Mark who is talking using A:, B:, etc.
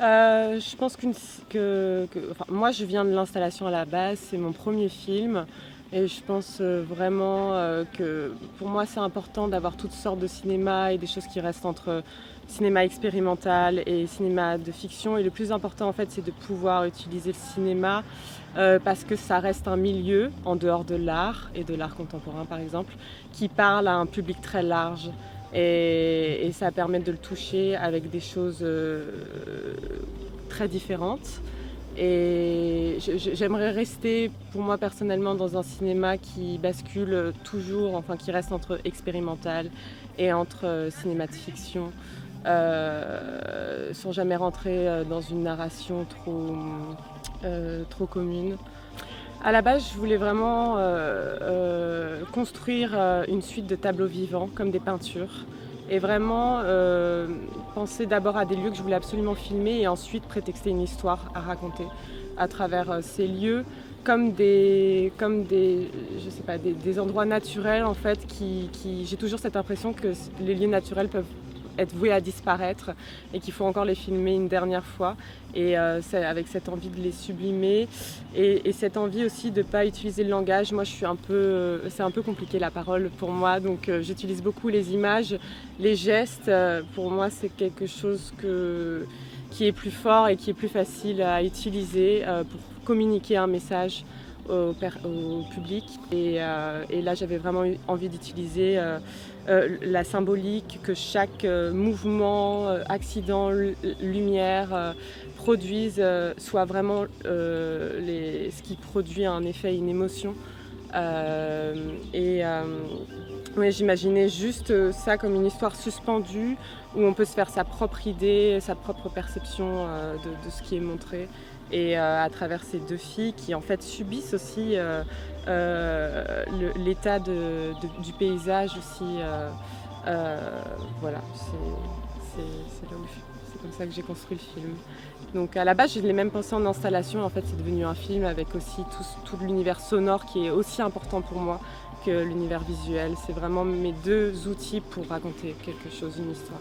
A: Je pense enfin, moi je viens de l'installation à la base, c'est mon premier film et je pense vraiment que pour moi c'est important d'avoir toutes sortes de cinéma et des choses qui restent entre cinéma expérimental et cinéma de fiction, et le plus important en fait c'est de pouvoir utiliser le cinéma parce que ça reste un milieu en dehors de l'art et de l'art contemporain par exemple qui parle à un public très large. Et ça permet de le toucher avec des choses très différentes. Et j'aimerais rester, pour moi personnellement, dans un cinéma qui bascule toujours, enfin qui reste entre expérimental et entre cinéma de fiction, sans jamais rentrer dans une narration trop commune. À la base, je voulais vraiment construire une suite de tableaux vivants, comme des peintures, et vraiment penser d'abord à des lieux que je voulais absolument filmer et ensuite prétexter une histoire à raconter à travers ces lieux, je sais pas, des endroits naturels en fait, j'ai toujours cette impression que les lieux naturels peuvent être voués à disparaître et qu'il faut encore les filmer une dernière fois, et avec cette envie de les sublimer et cette envie aussi de ne pas utiliser le langage. Moi c'est un peu compliqué la parole pour moi, donc j'utilise beaucoup les images, les gestes. Pour moi c'est quelque chose qui est plus fort et qui est plus facile à utiliser pour communiquer un message au public. Et là j'avais vraiment envie d'utiliser la symbolique que chaque mouvement, accident, lumière produise, soit vraiment ce qui produit un effet, une émotion. Euh, et ouais, j'imaginais juste ça comme une histoire suspendue où on peut se faire sa propre idée, sa propre perception de ce qui est montré. Et à travers ces deux filles qui en fait subissent aussi l'état du paysage aussi. Voilà, c'est comme ça que j'ai construit le film. Donc à la base, je l'ai même pensé en installation. En fait, c'est devenu un film avec aussi tout l'univers sonore qui est aussi important pour moi que l'univers visuel. C'est vraiment mes deux outils pour raconter quelque chose, une histoire.